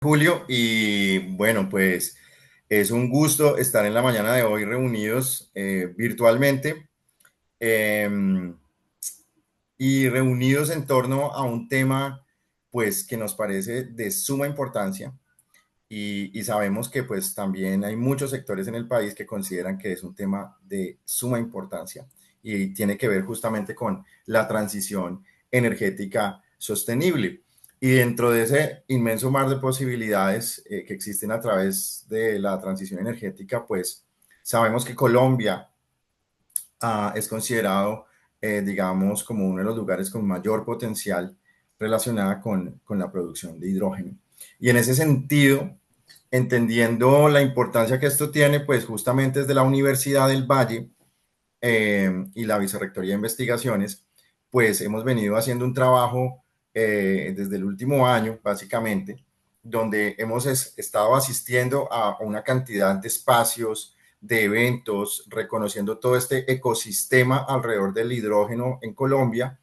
Julio, y bueno, pues es un gusto estar en la mañana de hoy reunidos virtualmente eh, y reunidos en torno a un tema pues que nos parece de suma importancia y sabemos que pues también hay muchos sectores en el país que consideran que es un tema de suma importancia y tiene que ver justamente con la transición energética sostenible. Y dentro de ese inmenso mar de posibilidades que existen a través de la transición energética, pues sabemos que Colombia es considerado, digamos, como uno de los lugares con mayor potencial relacionada con la producción de hidrógeno. Y en ese sentido, entendiendo la importancia que esto tiene, pues justamente desde la Universidad del Valle y la Vicerrectoría de Investigaciones, pues hemos venido haciendo un trabajo desde el último año, básicamente, donde hemos estado asistiendo a una cantidad de espacios, de eventos, reconociendo todo este ecosistema alrededor del hidrógeno en Colombia.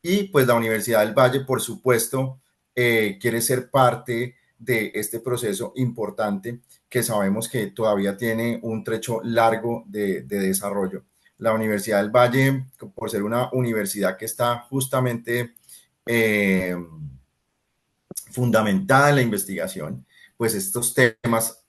Y pues la Universidad del Valle, por supuesto, quiere ser parte de este proceso importante que sabemos que todavía tiene un trecho largo de desarrollo. La Universidad del Valle, por ser una universidad que está justamente eh, fundamentada en la investigación, pues estos temas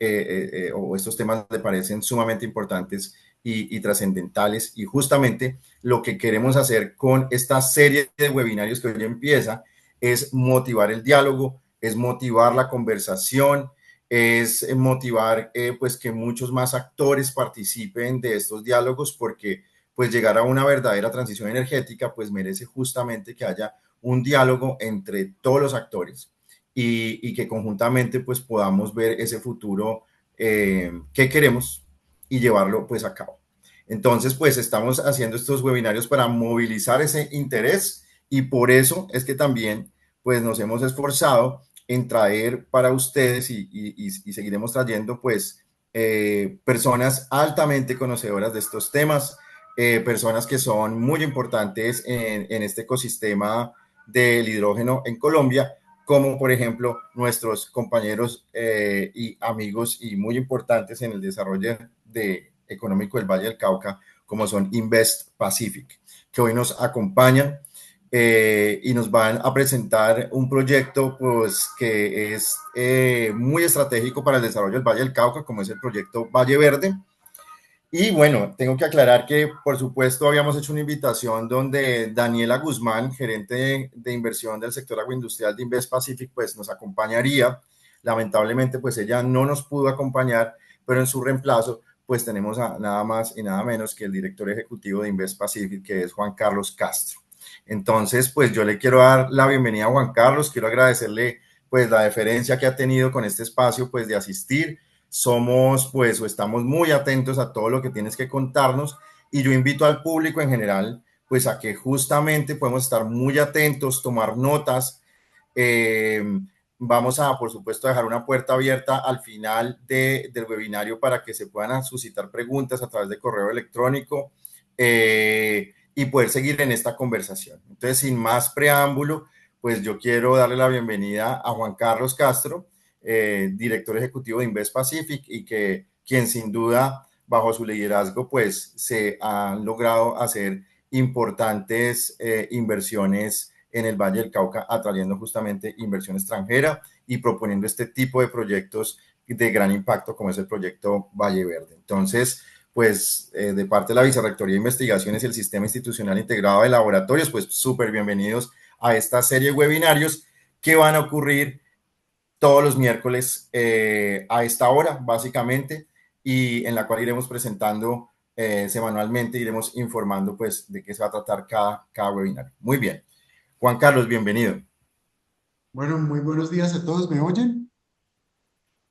o estos temas le parecen sumamente importantes y trascendentales. Y justamente lo que queremos hacer con esta serie de webinarios que hoy empieza es motivar el diálogo, es motivar la conversación, es motivar pues que muchos más actores participen de estos diálogos porque pues llegar a una verdadera transición energética pues merece justamente que haya un diálogo entre todos los actores y que conjuntamente pues podamos ver ese futuro que queremos y llevarlo pues a cabo. Entonces pues estamos haciendo estos webinarios para movilizar ese interés y por eso es que también pues nos hemos esforzado en traer para ustedes y seguiremos trayendo pues personas altamente conocedoras de estos temas, personas que son muy importantes en este ecosistema del hidrógeno en Colombia, como por ejemplo nuestros compañeros y amigos y muy importantes en el desarrollo económico del Valle del Cauca, como son Invest Pacific, que hoy nos acompañan y nos van a presentar un proyecto pues, que es muy estratégico para el desarrollo del Valle del Cauca, como es el proyecto Valle Verde. Y bueno, tengo que aclarar que, por supuesto, habíamos hecho una invitación donde Daniela Guzmán, gerente de inversión del sector agroindustrial de Invest Pacific, pues nos acompañaría. Lamentablemente, pues ella no nos pudo acompañar, pero en su reemplazo, pues tenemos a nada más y nada menos que el director ejecutivo de Invest Pacific, que es Juan Carlos Castro. Entonces, pues yo le quiero dar la bienvenida a Juan Carlos, quiero agradecerle pues la deferencia que ha tenido con este espacio, pues de asistir somos pues o estamos muy atentos a todo lo que tienes que contarnos y yo invito al público en general pues a que justamente podemos estar muy atentos, tomar notas. Eh, Vamos a, por supuesto, dejar una puerta abierta al final del webinario para que se puedan suscitar preguntas a través de correo electrónico y poder seguir en esta conversación. Entonces, sin más preámbulo, pues yo quiero darle la bienvenida a Juan Carlos Castro, director ejecutivo de Invest Pacific y que quien sin duda bajo su liderazgo pues se han logrado hacer importantes inversiones en el Valle del Cauca, atrayendo justamente inversión extranjera y proponiendo este tipo de proyectos de gran impacto como es el proyecto Valle Verde. Entonces, pues de parte de la Vicerrectoría de Investigaciones y el Sistema Institucional Integrado de Laboratorios, pues súper bienvenidos a esta serie de webinarios que van a ocurrir todos los miércoles a esta hora, básicamente, y en la cual iremos presentando semanalmente, iremos informando pues de qué se va a tratar cada webinar. Muy bien. Juan Carlos, bienvenido. Bueno, muy buenos días a todos, ¿me oyen?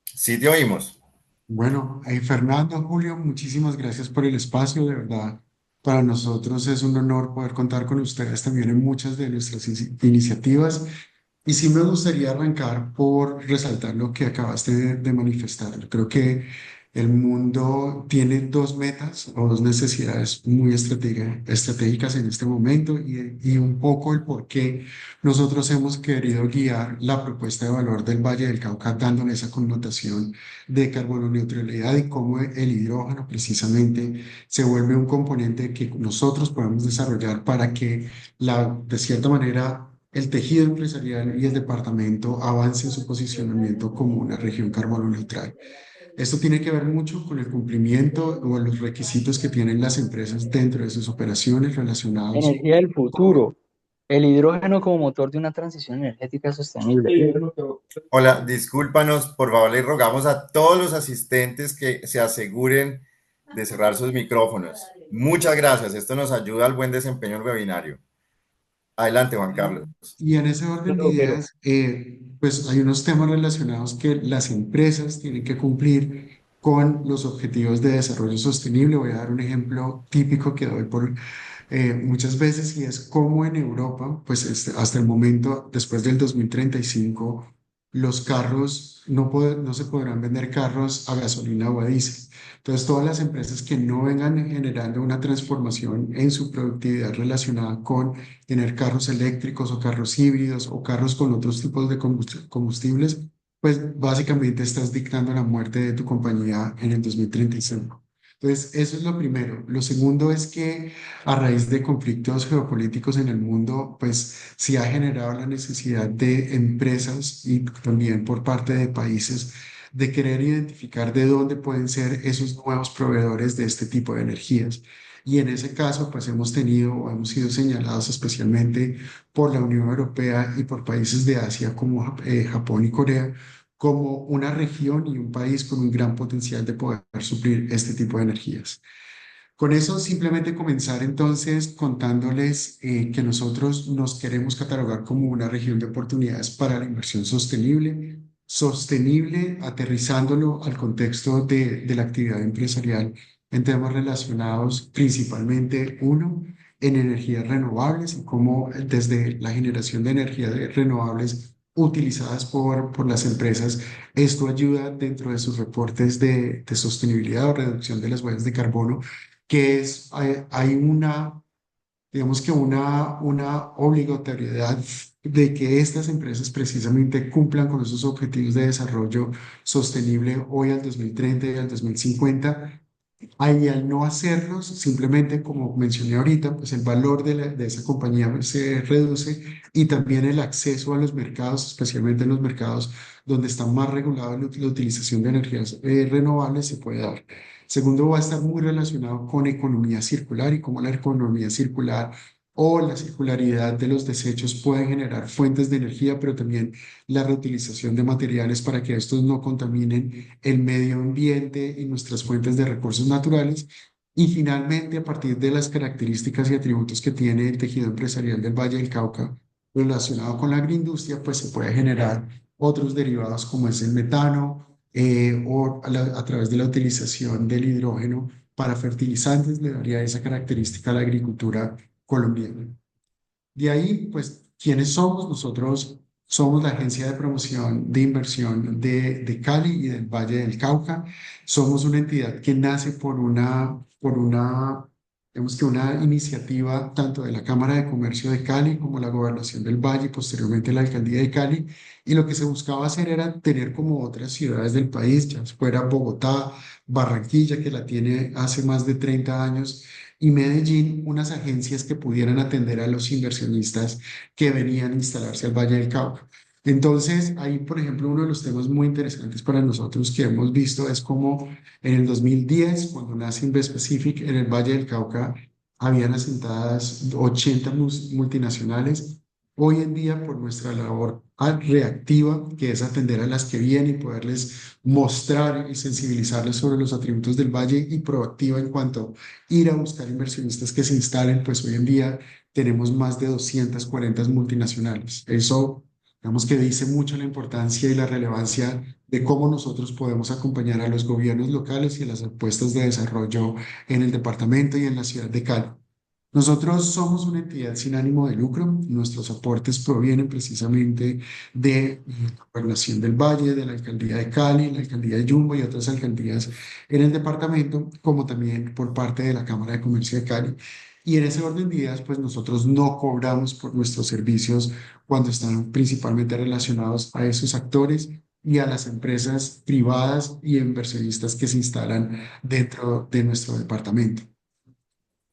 Sí te oímos. Bueno, Fernando, Julio, muchísimas gracias por el espacio, de verdad. Para nosotros es un honor poder contar con ustedes también en muchas de nuestras iniciativas Y sí me gustaría arrancar por resaltar lo que acabaste de manifestar. Yo creo que el mundo tiene dos metas o dos necesidades muy estratégicas en este momento y un poco el por qué nosotros hemos querido guiar la propuesta de valor del Valle del Cauca dándole esa connotación de carbono neutralidad y cómo el hidrógeno precisamente se vuelve un componente que nosotros podemos desarrollar para que de cierta manera el tejido empresarial y el departamento avance en su posicionamiento como una región carbono neutral. Esto tiene que ver mucho con el cumplimiento o los requisitos que tienen las empresas dentro de sus operaciones relacionados. Energía del futuro. El hidrógeno como motor de una transición energética sostenible. Hola, discúlpanos, por favor, le rogamos a todos los asistentes que se aseguren de cerrar sus micrófonos. Muchas gracias, esto nos ayuda al buen desempeño del webinario. Adelante, Juan Carlos. Y en ese orden de Pero, ideas, pues hay unos temas relacionados que las empresas tienen que cumplir con los objetivos de desarrollo sostenible. Voy a dar un ejemplo típico que doy por muchas veces y es cómo en Europa, pues hasta el momento, después del 2035, los carros no se podrán vender carros a gasolina o a diésel. Entonces, todas las empresas que no vengan generando una transformación en su productividad relacionada con tener carros eléctricos o carros híbridos o carros con otros tipos de combustibles, pues básicamente estás dictando la muerte de tu compañía en el 2035. Entonces, eso es lo primero. Lo segundo es que a raíz de conflictos geopolíticos en el mundo, pues sí ha generado la necesidad de empresas y también por parte de países de querer identificar de dónde pueden ser esos nuevos proveedores de este tipo de energías. Y en ese caso, pues hemos tenido o hemos sido señalados especialmente por la Unión Europea y por países de Asia como Japón y Corea como una región y un país con un gran potencial de poder suplir este tipo de energías. Con eso simplemente comenzar entonces contándoles que nosotros nos queremos catalogar como una región de oportunidades para la inversión sostenible, sostenible aterrizándolo al contexto de la actividad empresarial en temas relacionados principalmente, uno, en energías renovables y cómo desde la generación de energías renovables utilizadas por las empresas, esto ayuda dentro de sus reportes de sostenibilidad o reducción de las huellas de carbono que hay una, digamos que una obligatoriedad de que estas empresas precisamente cumplan con esos objetivos de desarrollo sostenible hoy al 2030 y al 2050. Ahí al no hacerlos, simplemente como mencioné ahorita, pues el valor de esa compañía se reduce y también el acceso a los mercados, especialmente en los mercados donde está más regulada la utilización de energías renovables, se puede dar. Segundo, va a estar muy relacionado con economía circular y cómo la economía circular o la circularidad de los desechos puede generar fuentes de energía, pero también la reutilización de materiales para que estos no contaminen el medio ambiente y nuestras fuentes de recursos naturales. Y finalmente, a partir de las características y atributos que tiene el tejido empresarial del Valle del Cauca relacionado con la agroindustria, pues se puede generar otros derivados como es el metano a través de la utilización del hidrógeno para fertilizantes, le daría esa característica a la agricultura colombiana. De ahí, pues, ¿quiénes somos? Nosotros somos la agencia de promoción de inversión de Cali y del Valle del Cauca. Somos una entidad que nace digamos que una iniciativa tanto de la Cámara de Comercio de Cali como la Gobernación del Valle y posteriormente la Alcaldía de Cali. Y lo que se buscaba hacer era tener como otras ciudades del país, ya fuera Bogotá, Barranquilla, que la tiene hace más de 30 años y Medellín unas agencias que pudieran atender a los inversionistas que venían a instalarse al Valle del Cauca. Entonces, ahí, por ejemplo, uno de los temas muy interesantes para nosotros que hemos visto es cómo en el 2010, cuando nace Inveспecific en el Valle del Cauca, habían asentadas 80 multinacionales. Hoy en día, por nuestra labor reactiva, que es atender a las que vienen y poderles mostrar y sensibilizarles sobre los atributos del valle y proactiva en cuanto ir a buscar inversionistas que se instalen, pues hoy en día tenemos más de 240 multinacionales. Eso, digamos que dice mucho la importancia y la relevancia de cómo nosotros podemos acompañar a los gobiernos locales y a las apuestas de desarrollo en el departamento y en la ciudad de Cali. Nosotros somos una entidad sin ánimo de lucro. Nuestros aportes provienen precisamente de la Gobernación del Valle, de la Alcaldía de Cali, la Alcaldía de Yumbo y otras alcaldías en el departamento, como también por parte de la Cámara de Comercio de Cali. Y en ese orden de ideas, pues nosotros no cobramos por nuestros servicios cuando están principalmente relacionados a esos actores y a las empresas privadas y inversionistas que se instalan dentro de nuestro departamento.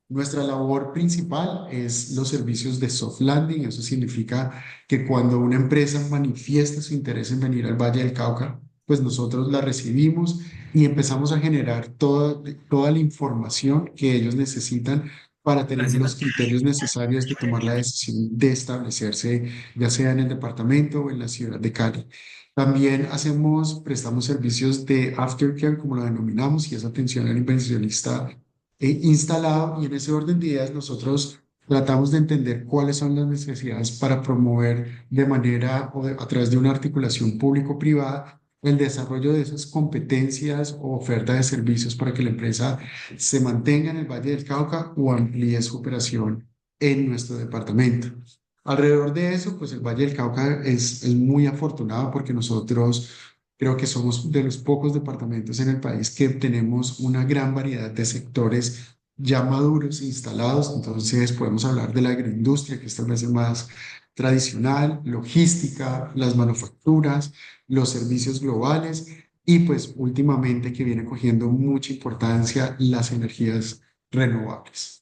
Nuestra labor principal es los servicios de soft landing. Eso significa que cuando una empresa manifiesta su interés en venir al Valle del Cauca, pues nosotros la recibimos y empezamos a generar toda la información que ellos necesitan para tener los criterios necesarios de tomar la decisión de establecerse, ya sea en el departamento o en la ciudad de Cali. También prestamos servicios de aftercare, como lo denominamos, y es atención al inversionista instalado, y en ese orden de ideas nosotros tratamos de entender cuáles son las necesidades para promover de manera a través de una articulación público-privada el desarrollo de esas competencias o oferta de servicios para que la empresa se mantenga en el Valle del Cauca o amplíe su operación en nuestro departamento. Alrededor de eso, pues el Valle del Cauca es muy afortunado porque nosotros creo que somos de los pocos departamentos en el país que tenemos una gran variedad de sectores ya maduros e instalados. Entonces podemos hablar de la agroindustria, que es tal vez el más tradicional, logística, las manufacturas, los servicios globales y pues últimamente que viene cogiendo mucha importancia las energías renovables.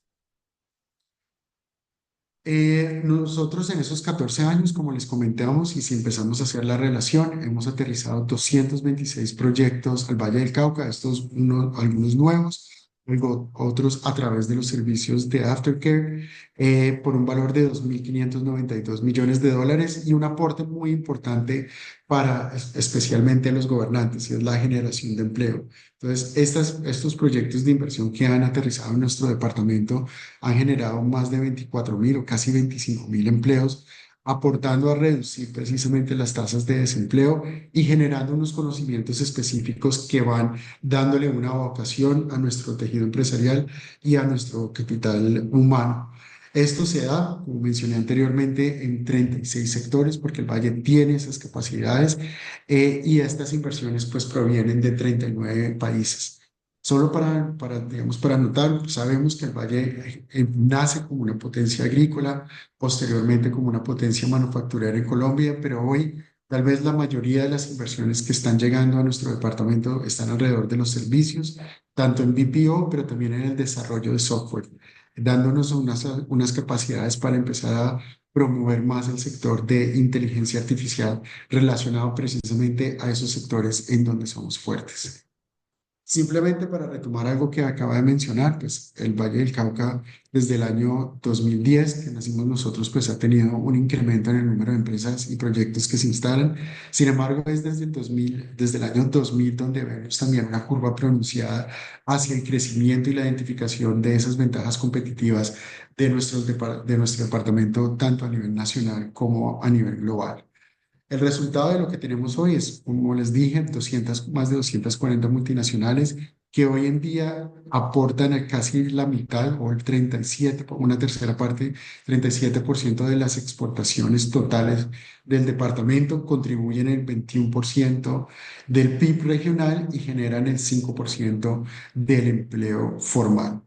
Nosotros en esos 14 años, como les comentábamos, y si empezamos a hacer la relación, hemos aterrizado 226 proyectos al Valle del Cauca, algunos nuevos, otros a través de los servicios de Aftercare, por un valor de 2.592 millones de dólares y un aporte muy importante para especialmente los gobernantes, y es la generación de empleo. Entonces, estos proyectos de inversión que han aterrizado en nuestro departamento han generado más de 24.000 o casi 25.000 empleos, aportando a reducir precisamente las tasas de desempleo y generando unos conocimientos específicos que van dándole una vocación a nuestro tejido empresarial y a nuestro capital humano. Esto se da, como mencioné anteriormente, en 36 sectores porque el Valle tiene esas capacidades y estas inversiones pues provienen de 39 países. Solo digamos, para anotar, sabemos que el Valle nace como una potencia agrícola, posteriormente como una potencia manufacturera en Colombia, pero hoy tal vez la mayoría de las inversiones que están llegando a nuestro departamento están alrededor de los servicios, tanto en BPO, pero también en el desarrollo de software, dándonos unas capacidades para empezar a promover más el sector de inteligencia artificial relacionado precisamente a esos sectores en donde somos fuertes. Simplemente para retomar algo que acaba de mencionar, pues el Valle del Cauca desde el año 2010, que nacimos nosotros, pues ha tenido un incremento en el número de empresas y proyectos que se instalan. Sin embargo, es desde el año 2000 donde vemos también una curva pronunciada hacia el crecimiento y la identificación de esas ventajas competitivas de nuestro departamento, tanto a nivel nacional como a nivel global. El resultado de lo que tenemos hoy es, como les dije, más de 240 multinacionales que hoy en día aportan a casi la mitad o el 37, una tercera parte, 37% de las exportaciones totales del departamento, contribuyen el 21% del PIB regional y generan el 5% del empleo formal.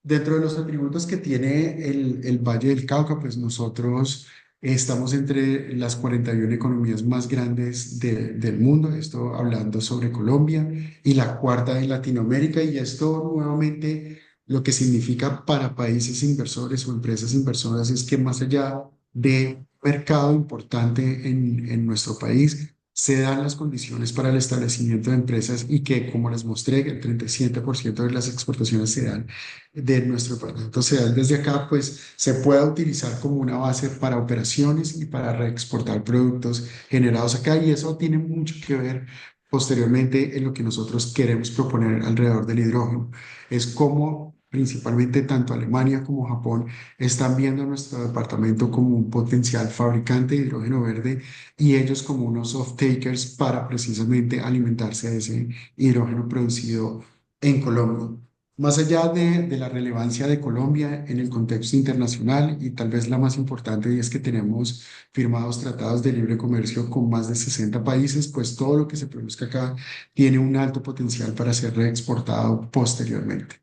Dentro de los atributos que tiene el Valle del Cauca, pues nosotros estamos entre las 41 economías más grandes del mundo, esto hablando sobre Colombia, y la cuarta de Latinoamérica, y esto nuevamente lo que significa para países inversores o empresas inversoras es que más allá de mercado importante en nuestro país, se dan las condiciones para el establecimiento de empresas y que, como les mostré, el 37% de las exportaciones se dan de nuestro departamento se dan desde acá, pues se pueda utilizar como una base para operaciones y para reexportar productos generados acá. Y eso tiene mucho que ver posteriormente en lo que nosotros queremos proponer alrededor del hidrógeno. Es como principalmente tanto Alemania como Japón están viendo a nuestro departamento como un potencial fabricante de hidrógeno verde y ellos como unos off-takers para precisamente alimentarse de ese hidrógeno producido en Colombia. Más allá de la relevancia de Colombia en el contexto internacional y tal vez la más importante y es que tenemos firmados tratados de libre comercio con más de 60 países, pues todo lo que se produzca acá tiene un alto potencial para ser reexportado posteriormente.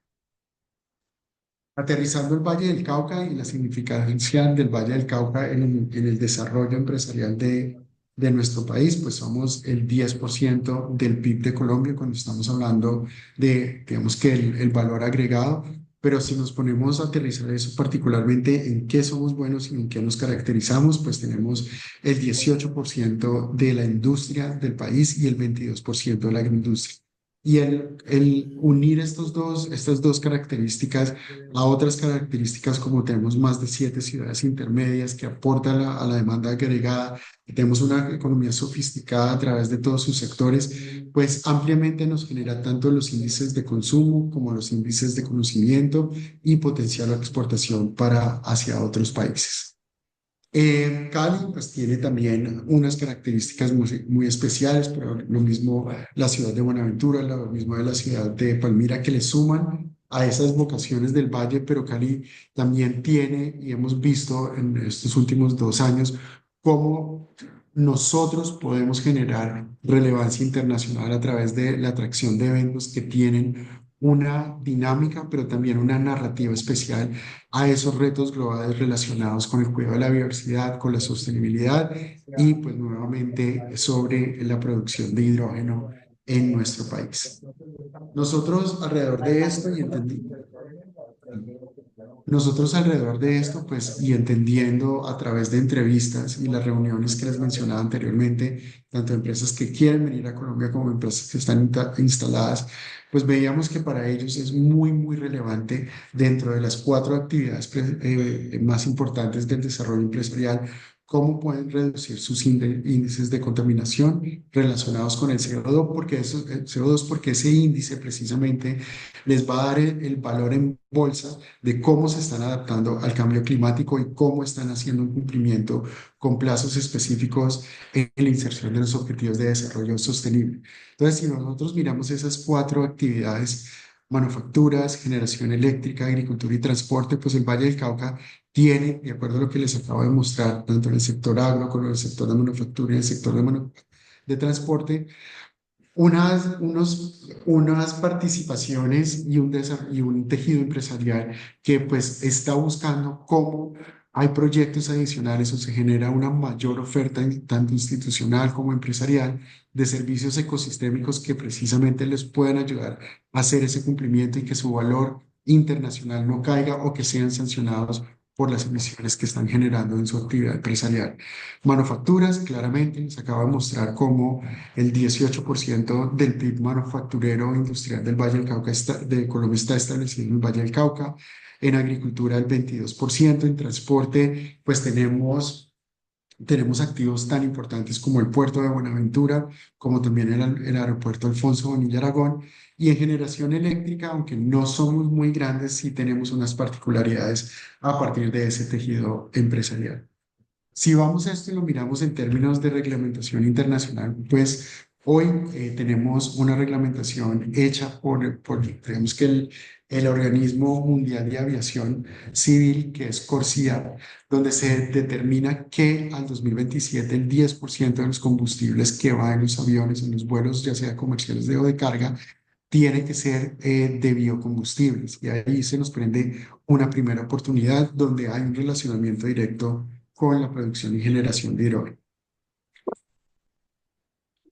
Aterrizando el Valle del Cauca y la significancia del Valle del Cauca en el desarrollo empresarial de nuestro país, pues somos el 10% del PIB de Colombia cuando estamos hablando de, digamos que el valor agregado, pero si nos ponemos a aterrizar eso particularmente en qué somos buenos y en qué nos caracterizamos, pues tenemos el 18% de la industria del país y el 22% de la agroindustria. Y el unir estas dos características a otras características como tenemos más de 7 ciudades intermedias que aportan a la demanda agregada, y tenemos una economía sofisticada a través de todos sus sectores, pues ampliamente nos genera tanto los índices de consumo como los índices de conocimiento y potencial de exportación para hacia otros países. Cali pues tiene también unas características muy especiales, pero lo mismo la ciudad de Buenaventura, lo mismo de la ciudad de Palmira que le suman a esas vocaciones del valle, pero Cali también tiene y hemos visto en estos últimos 2 años cómo nosotros podemos generar relevancia internacional a través de la atracción de eventos que tienen una dinámica, pero también una narrativa especial a esos retos globales relacionados con el cuidado de la biodiversidad, con la sostenibilidad y pues nuevamente sobre la producción de hidrógeno en nuestro país. Nosotros alrededor de esto y nosotros alrededor de esto, pues, y entendiendo a través de entrevistas y las reuniones que les mencionaba anteriormente, tanto empresas que quieren venir a Colombia como empresas que están instaladas, pues veíamos que para ellos es muy, muy relevante dentro de las 4 actividades más importantes del desarrollo empresarial, cómo pueden reducir sus índices de contaminación relacionados con el CO2, CO2, porque ese índice precisamente les va a dar el valor en bolsa de cómo se están adaptando al cambio climático y cómo están haciendo un cumplimiento con plazos específicos en la inserción de los objetivos de desarrollo sostenible. Entonces, si nosotros miramos esas 4 actividades, manufacturas, generación eléctrica, agricultura y transporte, pues el Valle del Cauca tiene, de acuerdo a lo que les acabo de mostrar, tanto en el sector agro como en el sector de manufactura y en el sector de transporte, unas participaciones y un tejido empresarial que pues está buscando cómo hay proyectos adicionales o se genera una mayor oferta tanto institucional como empresarial de servicios ecosistémicos que precisamente les puedan ayudar a hacer ese cumplimiento y que su valor internacional no caiga o que sean sancionados por las emisiones que están generando en su actividad empresarial. Manufacturas, claramente, les acabo de mostrar cómo el 18% del PIB manufacturero industrial del Valle del Cauca de Colombia está establecido en el Valle del Cauca. En agricultura, el 22%. En transporte, pues tenemos activos tan importantes como el puerto de Buenaventura, como también el aeropuerto Alfonso Bonilla Aragón. Y en generación eléctrica, aunque no somos muy grandes, sí tenemos unas particularidades a partir de ese tejido empresarial. Si vamos a esto y lo miramos en términos de reglamentación internacional, pues hoy tenemos una reglamentación hecha digamos que el Organismo Mundial de Aviación Civil, que es CORSIA, donde se determina que al 2027 el 10% de los combustibles que va en los aviones, en los vuelos, ya sea comerciales o de carga, tiene que ser de biocombustibles. Y ahí se nos prende una primera oportunidad donde hay un relacionamiento directo con la producción y generación de hidrógeno.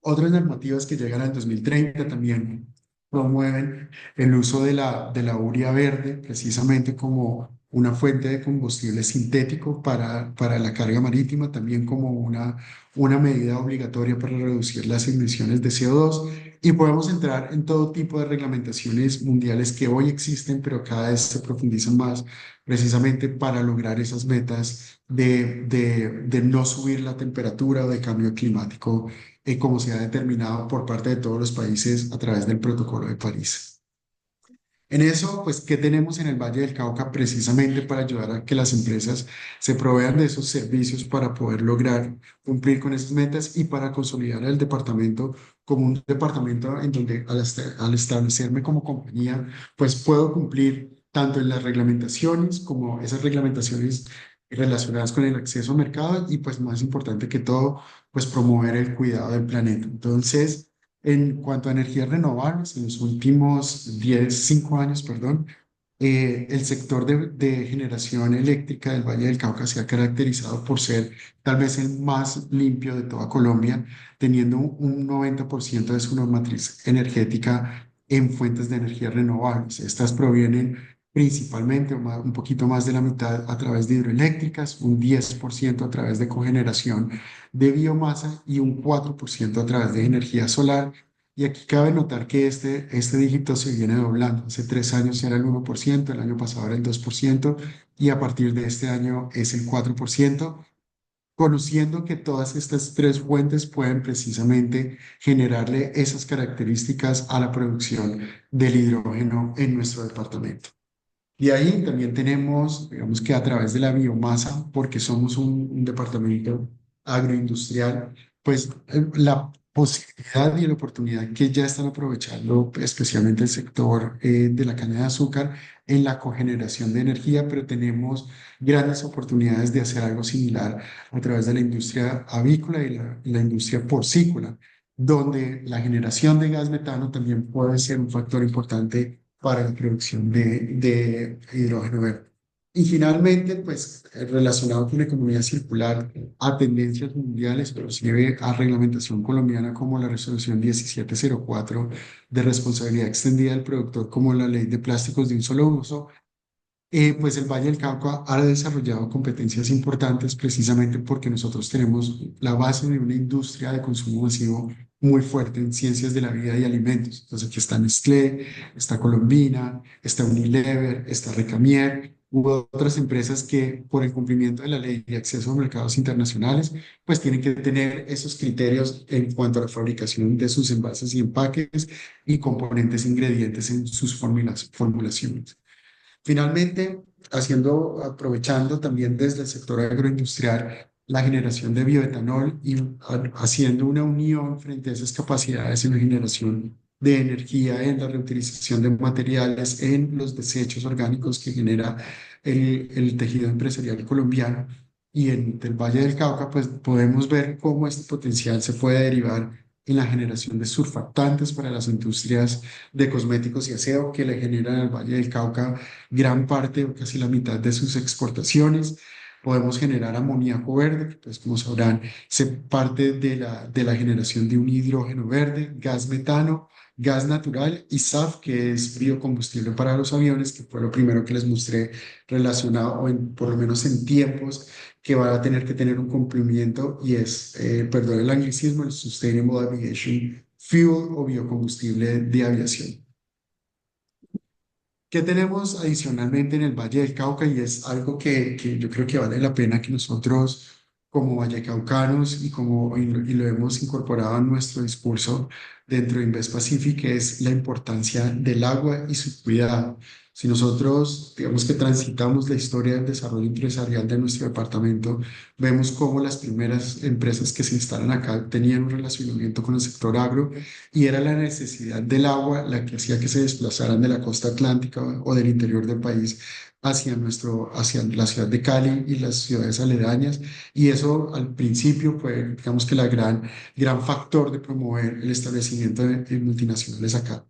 Otras normativas que llegan al 2030 también promueven el uso de la urea verde precisamente como una fuente de combustible sintético para la carga marítima, también como una medida obligatoria para reducir las emisiones de CO2. Y podemos entrar en todo tipo de reglamentaciones mundiales que hoy existen, pero cada vez se profundizan más precisamente para lograr esas metas de no subir la temperatura o de cambio climático como se ha determinado por parte de todos los países a través del Protocolo de París. En eso, pues, ¿qué tenemos en el Valle del Cauca precisamente para ayudar a que las empresas se provean de esos servicios para poder lograr cumplir con esas metas y para consolidar el departamento como un departamento en donde al establecerme como compañía, pues puedo cumplir tanto en las reglamentaciones como esas reglamentaciones relacionadas con el acceso al mercado y pues más importante que todo, pues promover el cuidado del planeta. Entonces, en cuanto a energías renovables, en los últimos 5 años, perdón, el sector de generación eléctrica del Valle del Cauca se ha caracterizado por ser tal vez el más limpio de toda Colombia, teniendo un 90% de su matriz energética en fuentes de energía renovables. Estas provienen principalmente, un poquito más de la mitad, a través de hidroeléctricas, un 10% a través de cogeneración de biomasa y un 4% a través de energía solar. Y aquí cabe notar que este dígito se viene doblando. Hace 3 años era el 1%, el año pasado era el 2% y a partir de este año es el 4%, conociendo que todas estas tres fuentes pueden precisamente generarle esas características a la producción del hidrógeno en nuestro departamento. Y ahí también tenemos, digamos que a través de la biomasa, porque somos un departamento agroindustrial, pues la posibilidad y la oportunidad que ya están aprovechando, especialmente el sector de la caña de azúcar, en la cogeneración de energía, pero tenemos grandes oportunidades de hacer algo similar a través de la industria avícola y la industria porcícola, donde la generación de gas metano también puede ser un factor importante para la producción de hidrógeno verde. Y finalmente, pues relacionado con la economía circular, a tendencias mundiales, inclusive a reglamentación colombiana como la resolución 1704 de responsabilidad extendida del productor, como la ley de plásticos de un solo uso, pues el Valle del Cauca ha desarrollado competencias importantes precisamente porque nosotros tenemos la base de una industria de consumo masivo muy fuerte en ciencias de la vida y alimentos. Entonces aquí está Nestlé, está Colombina, está Unilever, está Recamier, hubo otras empresas que por el cumplimiento de la ley de acceso a mercados internacionales, pues tienen que tener esos criterios en cuanto a la fabricación de sus envases y empaques y componentes e ingredientes en sus formulaciones. Finalmente, aprovechando también desde el sector agroindustrial la generación de bioetanol y haciendo una unión frente a esas capacidades en la generación de energía, en la reutilización de materiales, en los desechos orgánicos que genera el tejido empresarial colombiano y en el Valle del Cauca, pues podemos ver cómo este potencial se puede derivar en la generación de surfactantes para las industrias de cosméticos y aseo que le generan al Valle del Cauca gran parte o casi la mitad de sus exportaciones. Podemos generar amoníaco verde, que pues como sabrán, se parte de la generación de un hidrógeno verde, gas metano, gas natural y SAF, que es biocombustible para los aviones, que fue lo primero que les mostré relacionado, por lo menos en tiempos, que van a tener que tener un cumplimiento y es, perdón el anglicismo, el Sustainable Aviation Fuel o biocombustible de aviación. ¿Qué tenemos adicionalmente en el Valle del Cauca? Y es algo que yo creo que vale la pena que nosotros, como vallecaucanos y lo hemos incorporado a nuestro discurso dentro de Invest Pacific, es la importancia del agua y su cuidado. Si nosotros, digamos que transitamos la historia del desarrollo empresarial de nuestro departamento, vemos cómo las primeras empresas que se instalan acá tenían un relacionamiento con el sector agro y era la necesidad del agua la que hacía que se desplazaran de la costa atlántica o del interior del país hacia la ciudad de Cali y las ciudades aledañas. Y eso al principio fue, digamos que gran factor de promover el establecimiento de multinacionales acá.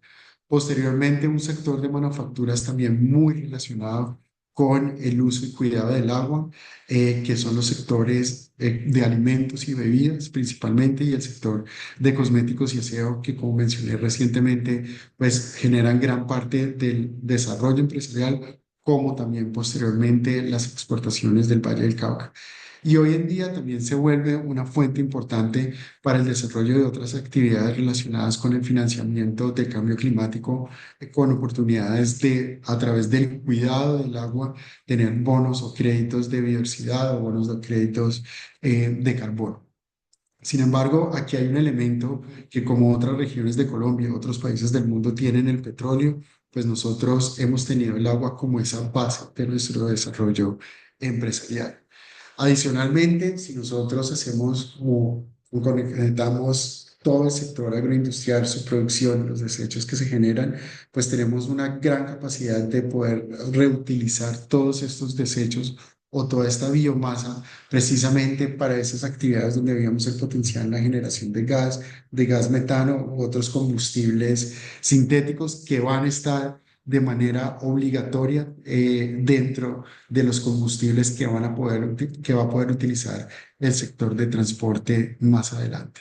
Posteriormente, un sector de manufacturas también muy relacionado con el uso y cuidado del agua, que son los sectores de alimentos y bebidas principalmente, y el sector de cosméticos y aseo, que como mencioné recientemente, pues generan gran parte del desarrollo empresarial, como también posteriormente las exportaciones del Valle del Cauca. Y hoy en día también se vuelve una fuente importante para el desarrollo de otras actividades relacionadas con el financiamiento del cambio climático, con oportunidades a través del cuidado del agua, tener bonos o créditos de biodiversidad o bonos o créditos de carbono. Sin embargo, aquí hay un elemento que como otras regiones de Colombia, otros países del mundo tienen el petróleo, pues nosotros hemos tenido el agua como esa base de nuestro desarrollo empresarial. Adicionalmente, si nosotros hacemos o conectamos todo el sector agroindustrial, su producción, los desechos que se generan, pues tenemos una gran capacidad de poder reutilizar todos estos desechos o toda esta biomasa precisamente para esas actividades donde veíamos el potencial en la generación de gas metano u otros combustibles sintéticos que van a estar de manera obligatoria dentro de los combustibles que que va a poder utilizar el sector de transporte más adelante.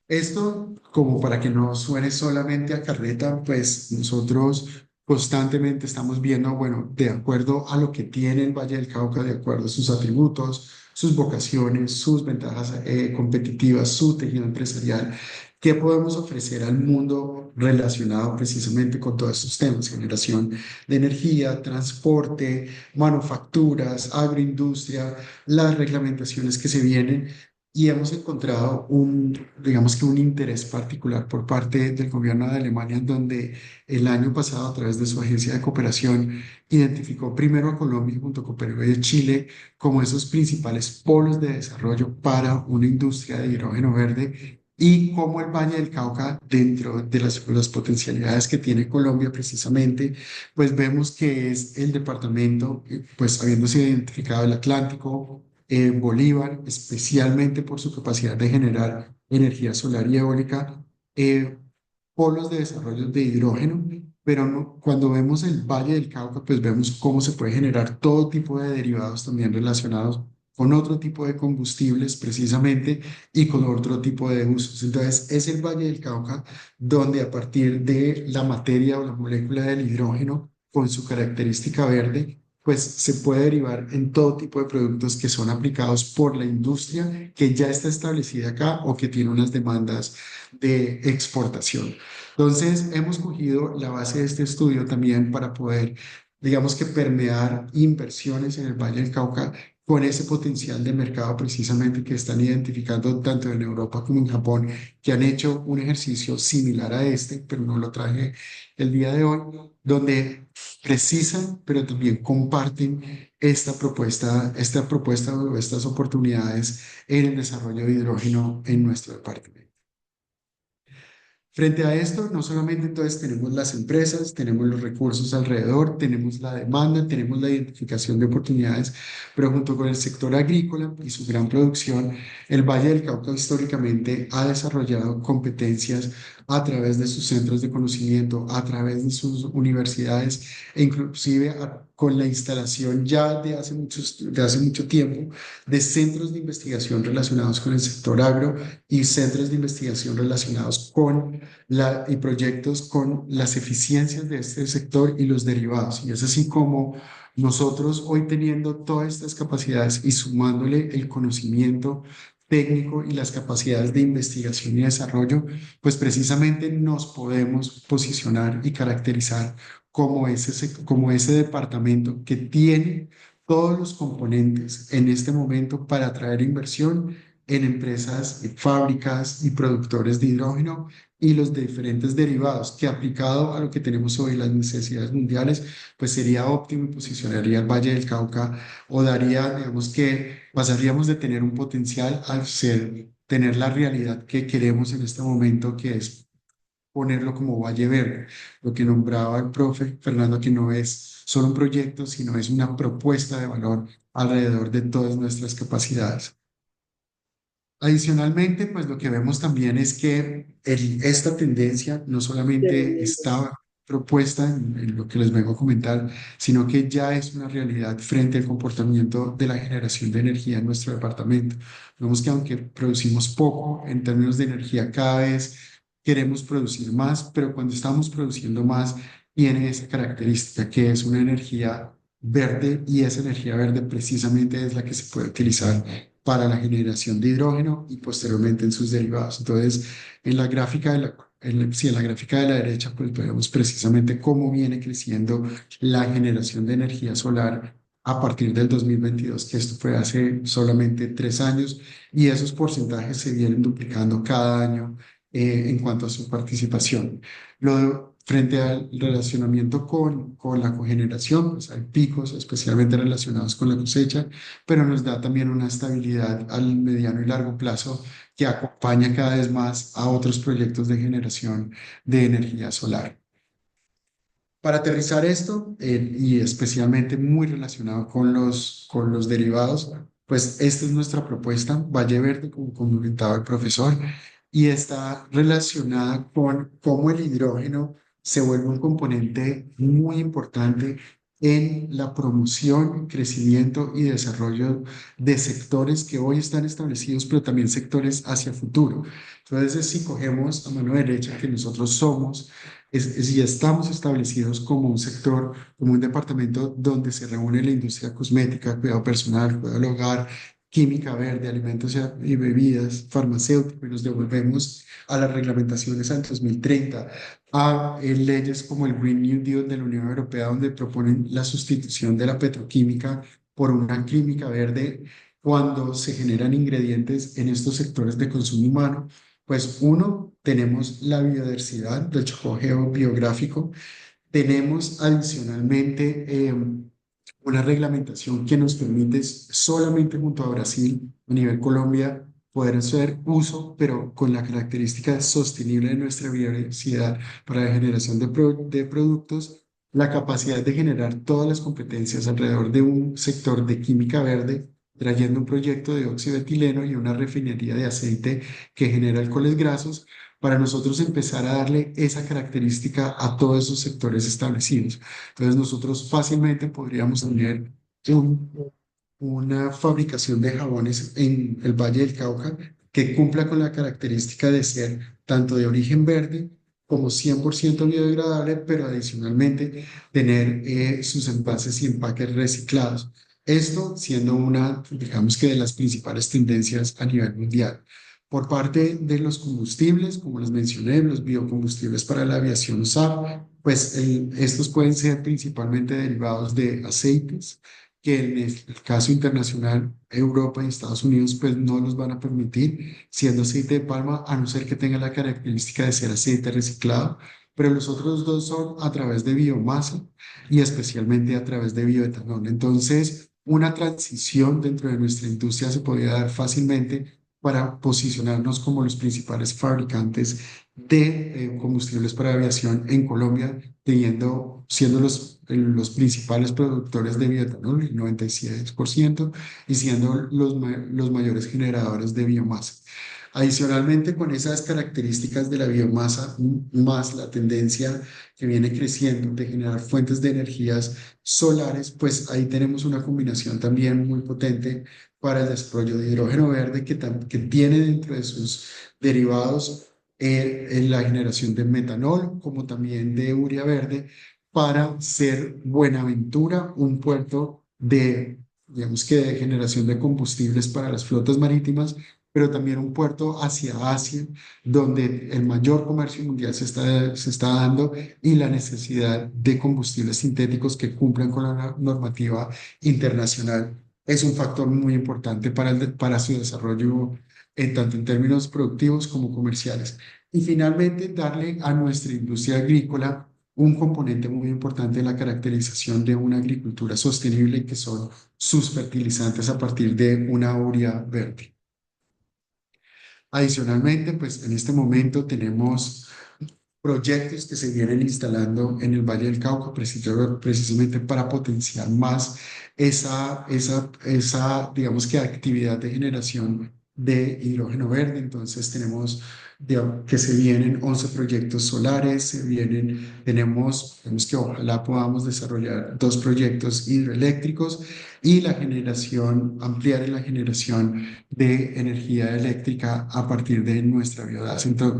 Esto, como para que no suene solamente a carreta, pues nosotros constantemente estamos viendo, bueno, de acuerdo a lo que tiene el Valle del Cauca, de acuerdo a sus atributos, sus vocaciones, sus ventajas competitivas, su tejido empresarial, qué podemos ofrecer al mundo relacionado precisamente con todos estos temas: generación de energía, transporte, manufacturas, agroindustria, las reglamentaciones que se vienen. Y hemos encontrado digamos que un interés particular por parte del gobierno de Alemania, donde el año pasado, a través de su agencia de cooperación, identificó primero a Colombia junto con Perú y Chile como esos principales polos de desarrollo para una industria de hidrógeno verde, y como el Valle del Cauca, dentro de las potencialidades que tiene Colombia precisamente, pues vemos que es el departamento, pues habiéndose identificado el Atlántico, Bolívar, especialmente por su capacidad de generar energía solar y eólica, eh, polos de desarrollo de hidrógeno, pero cuando vemos el Valle del Cauca, pues vemos cómo se puede generar todo tipo de derivados también relacionados con otro tipo de combustibles precisamente y con otro tipo de usos. Entonces, es el Valle del Cauca donde, a partir de la materia o la molécula del hidrógeno, con su característica verde, pues se puede derivar en todo tipo de productos que son aplicados por la industria que ya está establecida acá o que tiene unas demandas de exportación. Entonces, hemos cogido la base de este estudio también para poder, digamos que, permear inversiones en el Valle del Cauca con ese potencial de mercado precisamente que están identificando tanto en Europa como en Japón, que han hecho un ejercicio similar a este, pero no lo traje el día de hoy, donde precisan, pero también comparten esta propuesta o estas oportunidades en el desarrollo de hidrógeno en nuestro departamento. Frente a esto, no solamente entonces tenemos las empresas, tenemos los recursos alrededor, tenemos la demanda, tenemos la identificación de oportunidades, pero junto con el sector agrícola y su gran producción, el Valle del Cauca históricamente ha desarrollado competencias a través de sus centros de conocimiento, a través de sus universidades e inclusive con la instalación ya de hace mucho tiempo de centros de investigación relacionados con el sector agro y centros de investigación relacionados con y proyectos con las eficiencias de este sector y los derivados. Y es así como nosotros, hoy teniendo todas estas capacidades y sumándole el conocimiento técnico y las capacidades de investigación y desarrollo, pues precisamente nos podemos posicionar y caracterizar como ese departamento que tiene todos los componentes en este momento para atraer inversión en empresas, fábricas y productores de hidrógeno y los diferentes derivados, que, aplicado a lo que tenemos hoy, las necesidades mundiales, pues sería óptimo y posicionaría el Valle del Cauca, o daría, digamos que pasaríamos de tener un potencial a tener la realidad que queremos en este momento, que es ponerlo como Valle Verde, lo que nombraba el profe Fernando, que no es solo un proyecto, sino es una propuesta de valor alrededor de todas nuestras capacidades. Adicionalmente, pues lo que vemos también es que esta tendencia no solamente está propuesta en lo que les vengo a comentar, sino que ya es una realidad frente al comportamiento de la generación de energía en nuestro departamento. Vemos que, aunque producimos poco en términos de energía, cada vez queremos producir más, pero cuando estamos produciendo más, tiene esa característica que es una energía verde, y esa energía verde precisamente es la que se puede utilizar para la generación de hidrógeno y posteriormente en sus derivados. Entonces, en la gráfica sí, en la gráfica de la derecha, pues vemos precisamente cómo viene creciendo la generación de energía solar a partir del 2022, que esto fue hace solamente 3 años, y esos porcentajes se vienen duplicando cada año en cuanto a su participación. Lo frente al relacionamiento con la cogeneración, pues hay picos especialmente relacionados con la cosecha, pero nos da también una estabilidad al mediano y largo plazo que acompaña cada vez más a otros proyectos de generación de energía solar. Para aterrizar esto, y especialmente muy relacionado con los derivados, pues esta es nuestra propuesta, Valle Verde, como comentaba el profesor, y está relacionada con cómo el hidrógeno se vuelve un componente muy importante en la promoción, crecimiento y desarrollo de sectores que hoy están establecidos, pero también sectores hacia futuro. Entonces, si cogemos a mano derecha que nosotros somos y estamos establecidos como un sector, como un departamento donde se reúne la industria cosmética, cuidado personal, cuidado del hogar, química verde, alimentos y bebidas, farmacéutico, y nos devolvemos a las reglamentaciones al 2030, a leyes como el Green New Deal de la Unión Europea, donde proponen la sustitución de la petroquímica por una química verde cuando se generan ingredientes en estos sectores de consumo humano. Pues uno, tenemos la biodiversidad del chocojeo biográfico, tenemos adicionalmente una reglamentación que nos permite solamente junto a Brasil, a nivel Colombia, poder hacer uso, pero con la característica sostenible de nuestra biodiversidad para la generación de productos, la capacidad de generar todas las competencias alrededor de un sector de química verde, trayendo un proyecto de óxido de etileno y una refinería de aceite que genera alcoholes grasos para nosotros empezar a darle esa característica a todos esos sectores establecidos. Entonces nosotros fácilmente podríamos tener un- una fabricación de jabones en el Valle del Cauca que cumpla con la característica de ser tanto de origen verde como 100% biodegradable, pero adicionalmente tener sus envases y empaques reciclados. Esto siendo una, digamos que de las principales tendencias a nivel mundial. Por parte de los combustibles, como les mencioné, los biocombustibles para la aviación SAF, pues estos pueden ser principalmente derivados de aceites, que en el caso internacional, Europa y Estados Unidos, pues no los van a permitir, siendo aceite de palma, a no ser que tenga la característica de ser aceite reciclado, pero los otros dos son a través de biomasa y especialmente a través de bioetanol. Entonces, una transición dentro de nuestra industria se podría dar fácilmente para posicionarnos como los principales fabricantes de combustibles para aviación en Colombia, siendo los principales productores de bioetanol, el 96%, y siendo los mayores generadores de biomasa. Adicionalmente, con esas características de la biomasa, más la tendencia que viene creciendo de generar fuentes de energías solares, pues ahí tenemos una combinación también muy potente para el desarrollo de hidrógeno verde que tiene dentro de sus derivados en la generación de metanol, como también de urea verde, para ser Buenaventura un puerto de, digamos que de generación de combustibles para las flotas marítimas, pero también un puerto hacia Asia, donde el mayor comercio mundial se está dando y la necesidad de combustibles sintéticos que cumplan con la normativa internacional es un factor muy importante para su desarrollo, tanto en términos productivos como comerciales. Y finalmente, darle a nuestra industria agrícola un componente muy importante de la caracterización de una agricultura sostenible, que son sus fertilizantes a partir de una urea verde. Adicionalmente, pues en este momento tenemos proyectos que se vienen instalando en el Valle del Cauca precisamente para potenciar más digamos que actividad de generación de hidrógeno verde. Entonces tenemos que se vienen 11 proyectos solares, tenemos que ojalá podamos desarrollar 2 proyectos hidroeléctricos y ampliar en la generación de energía eléctrica a partir de nuestra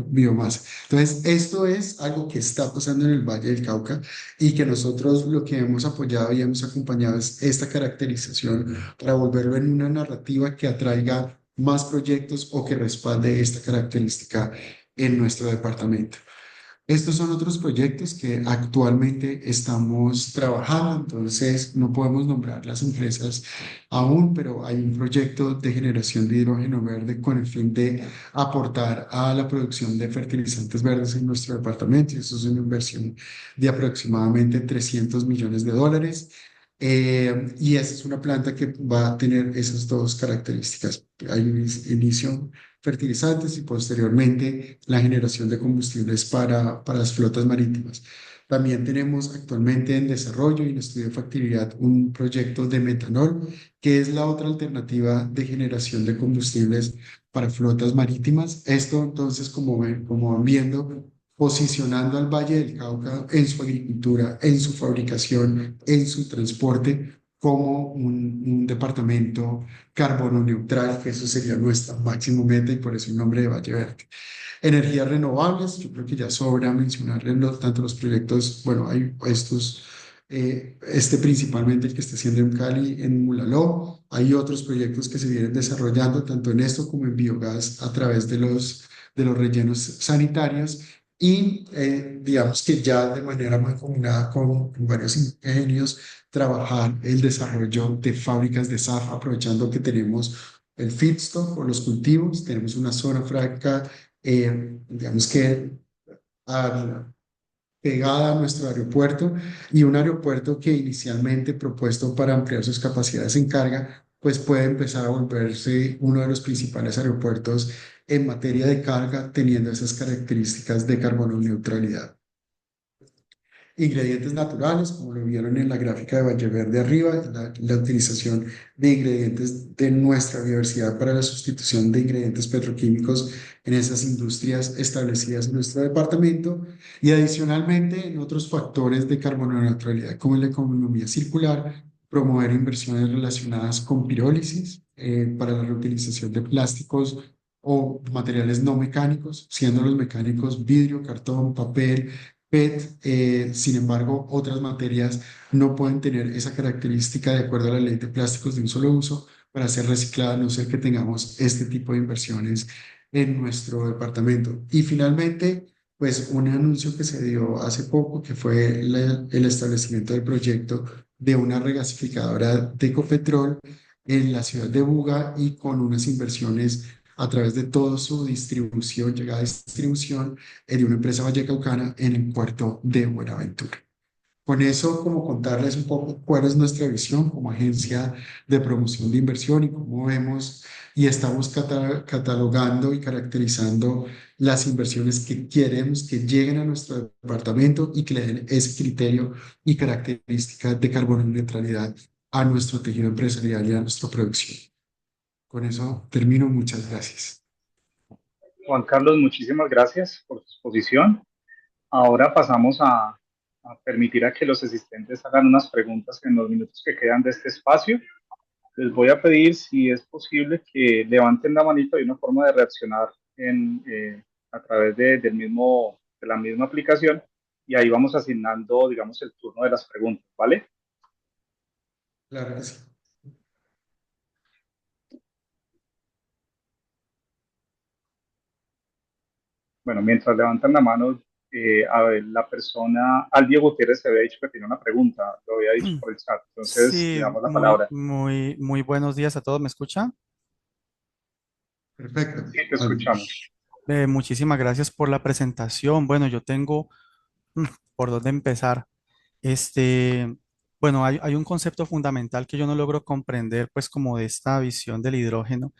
biomasa. Entonces, esto es algo que está pasando en el Valle del Cauca y que nosotros lo que hemos apoyado y hemos acompañado es esta caracterización para volverlo en una narrativa que atraiga más proyectos o que respalde esta característica en nuestro departamento. Estos son otros proyectos que actualmente estamos trabajando, entonces no podemos nombrar las empresas aún, pero hay un proyecto de generación de hidrógeno verde con el fin de aportar a la producción de fertilizantes verdes en nuestro departamento. Y eso es una inversión de aproximadamente $300 millones. Y esa es una planta que va a tener esas dos características. Hay un inicio fertilizantes y posteriormente la generación de combustibles para las flotas marítimas. También tenemos actualmente en desarrollo y en estudio de factibilidad un proyecto de metanol, que es la otra alternativa de generación de combustibles para flotas marítimas. Esto entonces, como van viendo, posicionando al Valle del Cauca en su agricultura, en su fabricación, en su transporte, como un departamento carbono neutral, que eso sería nuestra máxima meta y por eso el nombre de Valle Verde. Energías renovables, yo creo que ya sobra mencionarles tanto los proyectos, bueno, hay estos, este principalmente el que está haciendo en Cali, en Mulaló, hay otros proyectos que se vienen desarrollando tanto en esto como en biogás a través de los rellenos sanitarios y digamos que ya de manera mancomunada con varios ingenios trabajar el desarrollo de fábricas de SAF, aprovechando que tenemos el feedstock o los cultivos, tenemos una zona franca, digamos que a- pegada a nuestro aeropuerto y un aeropuerto que inicialmente propuesto para ampliar sus capacidades en carga, pues puede empezar a volverse uno de los principales aeropuertos en materia de carga, teniendo esas características de carbono neutralidad. Ingredientes naturales, como lo vieron en la gráfica de Valle Verde arriba, la utilización de ingredientes de nuestra biodiversidad para la sustitución de ingredientes petroquímicos en esas industrias establecidas en nuestro departamento y adicionalmente en otros factores de carbono neutralidad como la economía circular, promover inversiones relacionadas con pirólisis para la reutilización de plásticos o materiales no mecánicos, siendo los mecánicos vidrio, cartón, papel, PET. Sin embargo, otras materias no pueden tener esa característica de acuerdo a la ley de plásticos de un solo uso para ser reciclada, a no ser que tengamos este tipo de inversiones en nuestro departamento. Y finalmente, pues un anuncio que se dio hace poco, que fue el establecimiento del proyecto de una regasificadora de Ecopetrol en la ciudad de Buga y con unas inversiones a través de toda su distribución, llegada a distribución de una empresa vallecaucana en el puerto de Buenaventura. Con eso, como contarles un poco cuál es nuestra visión como agencia de promoción de inversión y cómo vemos y estamos catalogando y caracterizando las inversiones que queremos que lleguen a nuestro departamento y que le den ese criterio y características de carbono neutralidad a nuestro tejido empresarial y a nuestra producción. Con eso termino. Muchas gracias. Juan Carlos, muchísimas gracias por tu exposición. Ahora pasamos a permitir a que los asistentes hagan unas preguntas en los minutos que quedan de este espacio. Les voy a pedir, si es posible, que levanten la manito. Hay una forma de reaccionar a través de la misma aplicación y ahí vamos asignando, digamos, el turno de las preguntas, ¿vale? Claro que sí. Bueno, mientras levantan la mano, a ver, la persona, al Diego Gutiérrez se había dicho que tenía una pregunta, lo había dicho por el chat, entonces le Sí, damos la muy, palabra. muy, muy buenos días a todos. ¿Me escucha? Perfecto. Sí, te escuchamos. Muchísimas gracias por la presentación. Bueno, yo tengo mm, por dónde empezar. Este, bueno, hay un concepto fundamental que yo no logro comprender, pues, como de esta visión del hidrógeno,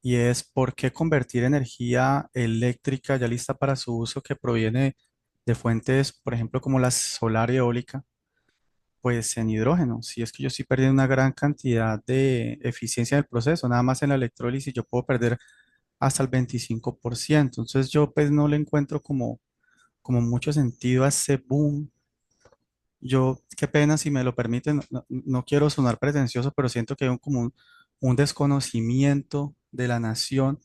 y es por qué convertir energía eléctrica ya lista para su uso que proviene de fuentes, por ejemplo, como la solar y eólica, pues en hidrógeno. Si es que yo estoy perdiendo una gran cantidad de eficiencia del proceso, nada más en la electrólisis yo puedo perder hasta el 25%. Entonces yo pues no le encuentro como mucho sentido a ese boom. Yo, qué pena si me lo permiten, no quiero sonar pretencioso, pero siento que hay un desconocimiento de la nación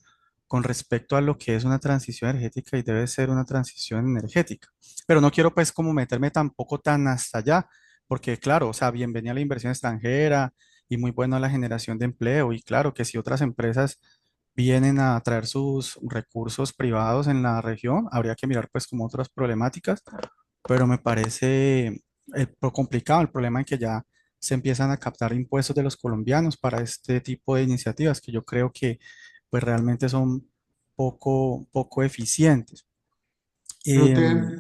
con respecto a lo que es una transición energética y debe ser una transición energética. Pero no quiero pues como meterme tampoco tan hasta allá, porque claro, o sea, bienvenida la inversión extranjera y muy buena la generación de empleo y claro que si otras empresas vienen a traer sus recursos privados en la región. Habría que mirar pues como otras problemáticas, pero me parece complicado el problema en que ya se empiezan a captar impuestos de los colombianos para este tipo de iniciativas que yo creo que pues realmente son poco eficientes. Pero Em,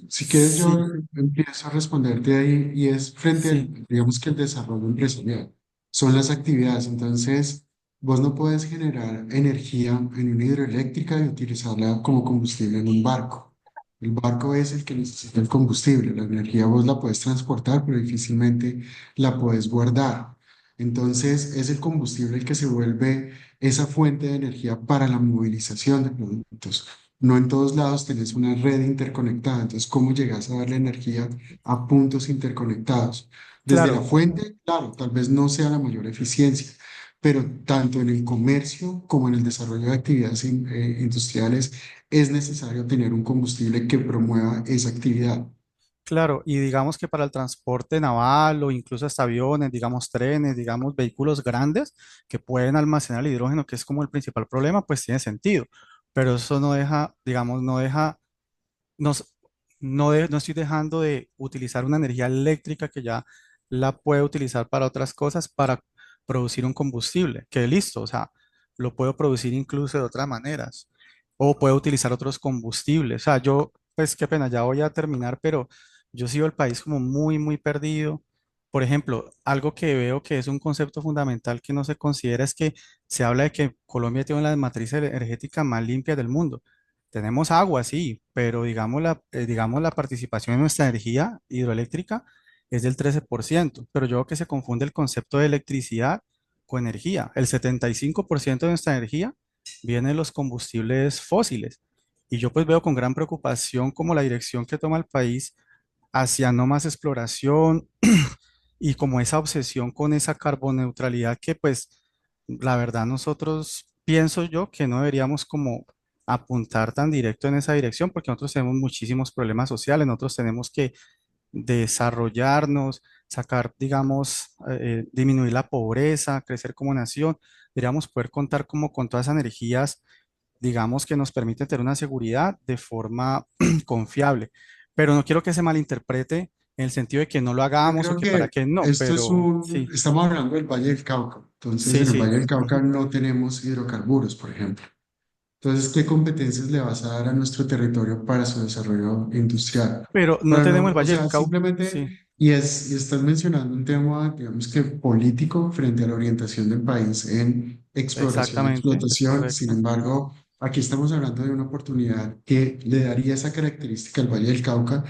si quieres, yo sí, empiezo a responderte ahí y es frente sí, al, digamos que el desarrollo empresarial, son las actividades. Entonces, vos no puedes generar energía en una hidroeléctrica y utilizarla como combustible en un barco. El barco es el que necesita el combustible. La energía vos la puedes transportar, pero difícilmente la puedes guardar. Entonces, es el combustible el que se vuelve esa fuente de energía para la movilización de productos. No en todos lados tenés una red interconectada, entonces, ¿cómo llegas a darle energía a puntos interconectados? Desde la claro. fuente, claro, tal vez no sea la mayor eficiencia, pero tanto en el comercio como en el desarrollo de actividades industriales es necesario tener un combustible que promueva esa actividad. Claro, y digamos que para el transporte naval o incluso hasta aviones, digamos trenes, digamos vehículos grandes que pueden almacenar el hidrógeno, que es como el principal problema, pues tiene sentido. Pero eso no deja, digamos, no deja, nos, no estoy dejando de utilizar una energía eléctrica que ya la puedo utilizar para otras cosas, para producir un combustible, que listo, o sea, lo puedo producir incluso de otras maneras, o puedo utilizar otros combustibles. O sea, yo, pues qué pena, ya voy a terminar, pero yo sigo el país como muy perdido. Por ejemplo, algo que veo que es un concepto fundamental que no se considera es que se habla de que Colombia tiene una de las matrices energéticas más limpias del mundo. Tenemos agua, sí, pero digamos la participación en nuestra energía hidroeléctrica es del 13%, pero yo creo que se confunde el concepto de electricidad con energía. El 75% de nuestra energía viene de los combustibles fósiles. Y yo pues veo con gran preocupación como la dirección que toma el país hacia no más exploración y como esa obsesión con esa carboneutralidad que pues la verdad nosotros pienso yo que no deberíamos como apuntar tan directo en esa dirección porque nosotros tenemos muchísimos problemas sociales, nosotros tenemos que desarrollarnos, sacar, digamos, disminuir la pobreza, crecer como nación, deberíamos poder contar como con todas esas energías, digamos, que nos permiten tener una seguridad de forma confiable. Pero no quiero que se malinterprete en el sentido de que no lo Yo hagamos o creo que para que qué no, esto es pero sí, estamos hablando del Valle del Cauca. Entonces, sí, en el sí. Valle del Cauca Ujú. no tenemos hidrocarburos, por ejemplo. Entonces, ¿qué competencias le vas a dar a nuestro territorio para su desarrollo industrial? Pero no Para tenemos el no, o Valle del sea, Cauca, simplemente, sí, y estás mencionando un tema, digamos que político frente a la orientación del país en exploración y exactamente, es explotación. Sin correcto. embargo, aquí estamos hablando de una oportunidad que le daría esa característica al Valle del Cauca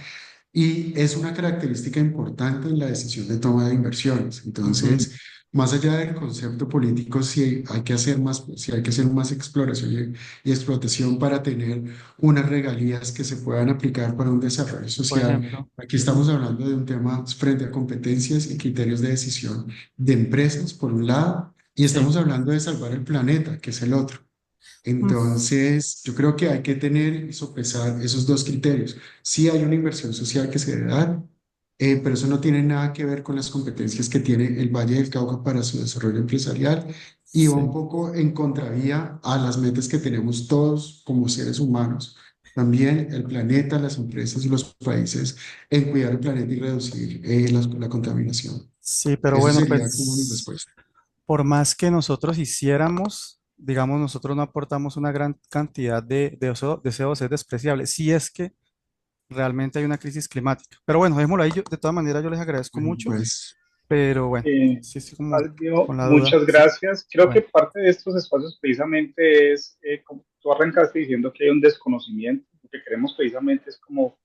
y es una característica importante en la decisión de toma de inversiones. Ujú. Entonces, más allá del concepto político, si hay que hacer más, si hay que hacer más exploración y explotación para tener unas regalías que se puedan aplicar para un desarrollo Por social. ejemplo, Aquí estamos hablando de un tema frente a competencias y criterios de decisión de empresas, por un lado, y sí. estamos hablando de salvar el planeta, que es el otro. Mm, Entonces, yo creo que hay que tener y sopesar esos dos criterios. Sí hay una inversión social que se debe dar, pero eso no tiene nada que ver con las competencias que tiene el Valle del Cauca para su desarrollo empresarial y va un sí. poco en contravía a las metas que tenemos todos como seres humanos. También el planeta, las empresas y los países en cuidar el planeta y reducir la contaminación. Sí, pero Eso bueno, sería como mi pues respuesta. por más que nosotros hiciéramos, digamos, nosotros no aportamos una gran cantidad de CO2 es despreciable, si es que realmente hay una crisis climática. Pero bueno, dejémoslo ahí. De todas maneras, yo les agradezco Bueno, mucho, pues pero bueno, Eh, sí estoy como Fabio, con la duda. muchas Sí, gracias. Creo que bueno, parte de estos espacios precisamente es, como tú arrancaste diciendo que hay un desconocimiento. Lo que queremos precisamente es como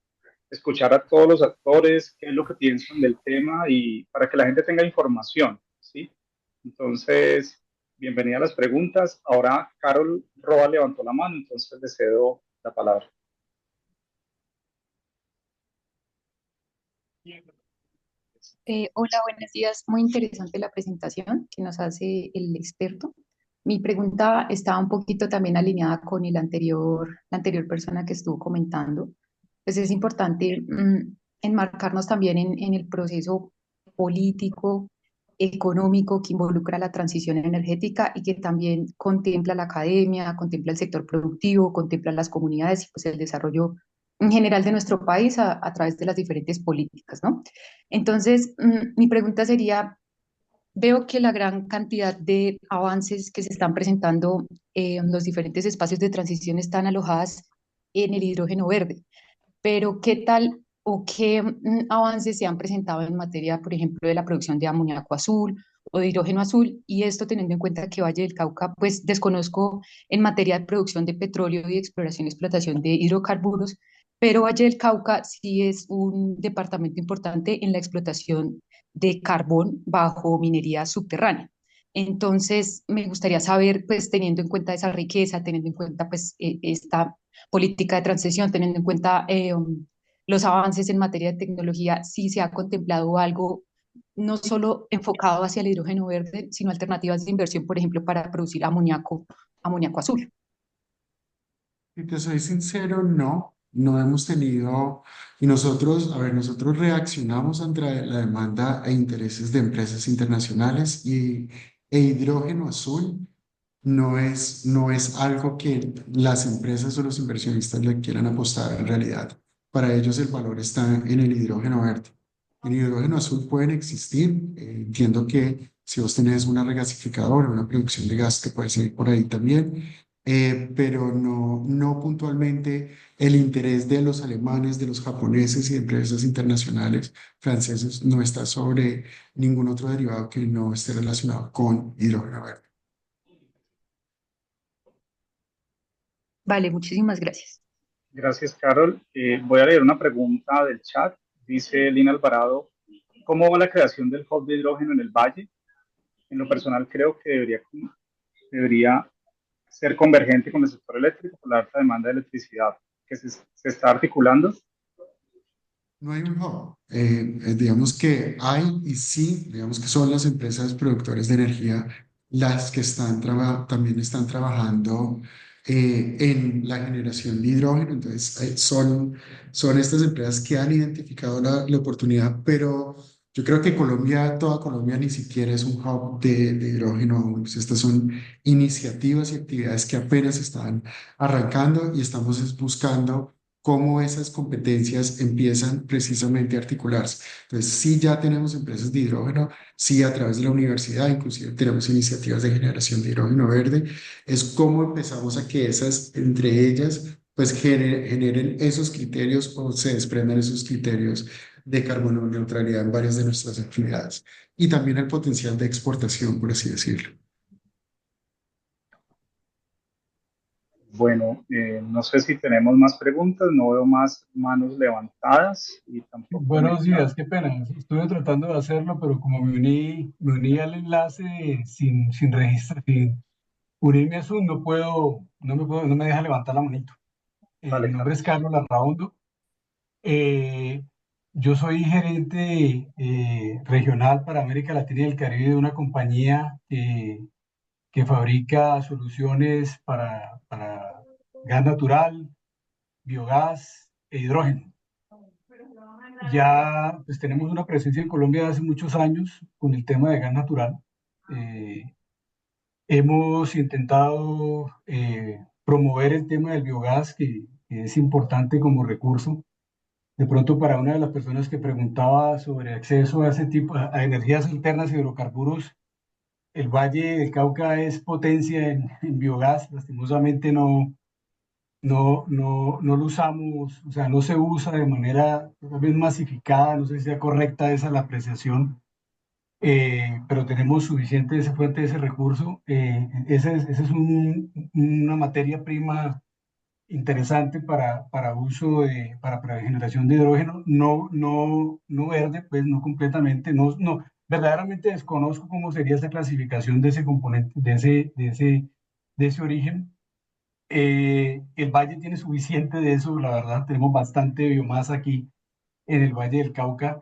escuchar a todos los actores, qué es lo que piensan del tema y para que la gente tenga información, ¿sí? Entonces, bienvenida a las preguntas. Ahora Carol Roa levantó la mano, entonces le cedo la palabra. Hola, buenos días. Muy interesante la presentación que nos hace el experto. Mi pregunta estaba un poquito también alineada con la anterior persona que estuvo comentando. Pues es importante enmarcarnos también en el proceso político económico que involucra la transición energética y que también contempla la academia, contempla el sector productivo, contempla las comunidades y pues el desarrollo en general de nuestro país a través de las diferentes políticas, ¿no? Entonces, mi pregunta sería, veo que la gran cantidad de avances que se están presentando en los diferentes espacios de transición están alojadas en el hidrógeno verde, pero ¿qué tal o qué avances se han presentado en materia, por ejemplo, de la producción de amoníaco azul o de hidrógeno azul? Y esto teniendo en cuenta que Valle del Cauca, pues desconozco en materia de producción de petróleo y de exploración y explotación de hidrocarburos, pero Valle del Cauca sí es un departamento importante en la explotación de carbón bajo minería subterránea. Entonces, me gustaría saber, pues teniendo en cuenta esa riqueza, teniendo en cuenta pues esta política de transición, teniendo en cuenta los avances en materia de tecnología, si se ha contemplado algo no solo enfocado hacia el hidrógeno verde, sino alternativas de inversión, por ejemplo, para producir amoníaco azul. Si te soy sincero, no hemos tenido, y nosotros, a ver, nosotros reaccionamos ante la demanda e intereses de empresas internacionales e hidrógeno azul no es algo que las empresas o los inversionistas le quieran apostar en realidad. Para ellos el valor está en el hidrógeno verde. El hidrógeno azul pueden existir. Entiendo que si vos tenés una regasificadora, una producción de gas que puede ser por ahí también, pero no puntualmente el interés de los alemanes, de los japoneses y de empresas internacionales franceses no está sobre ningún otro derivado que no esté relacionado con hidrógeno verde. Vale, muchísimas gracias. Gracias, Carol. Voy a leer una pregunta del chat. Dice Lina Alvarado, ¿cómo va la creación del hub de hidrógeno en el Valle? En lo personal creo que debería ser convergente con el sector eléctrico por la alta demanda de electricidad que se está articulando. No hay un hub. Digamos que hay y sí, digamos que son las empresas productoras de energía las que también están trabajando en la generación de hidrógeno. Entonces, son estas empresas que han identificado la oportunidad, pero yo creo que toda Colombia ni siquiera es un hub de hidrógeno aún. Pues estas son iniciativas y actividades que apenas están arrancando y estamos buscando cómo esas competencias empiezan precisamente a articularse. Entonces, sí ya tenemos empresas de hidrógeno, sí a través de la universidad, inclusive tenemos iniciativas de generación de hidrógeno verde, es cómo empezamos a que entre ellas, pues generen esos criterios o se desprendan esos criterios de carbono neutralidad en varias de nuestras actividades. Y también el potencial de exportación, por así decirlo. Bueno, no sé si tenemos más preguntas, no veo más manos levantadas y tampoco en el Buenos chat. días, qué pena. Estuve tratando de hacerlo, pero como me uní al enlace sin registrar, sin unirme a Zoom, no me deja levantar la manito. Vale, Mi nombre Carlos. es Carlos Larraundo. Eh, yo soy gerente regional para América Latina y el Caribe de una compañía que fabrica soluciones para gas natural, biogás e hidrógeno. Ya pues tenemos una presencia en Colombia de hace muchos años con el tema de gas natural. Eh, Hemos intentado promover el tema del biogás, que es importante como recurso. De pronto, para una de las personas que preguntaba sobre acceso a ese tipo, a energías alternas y hidrocarburos, el Valle del Cauca es potencia en biogás. Lastimosamente no lo usamos, o sea, no se usa de manera tal vez masificada, no sé si sea correcta esa la apreciación, pero tenemos suficiente esa fuente de ese recurso. Ese es una materia prima interesante para uso para generación de hidrógeno, no verde, pues no completamente, verdaderamente desconozco cómo sería esa clasificación de ese componente, de ese origen. El valle tiene suficiente de eso, la verdad, tenemos bastante biomasa aquí en el Valle del Cauca.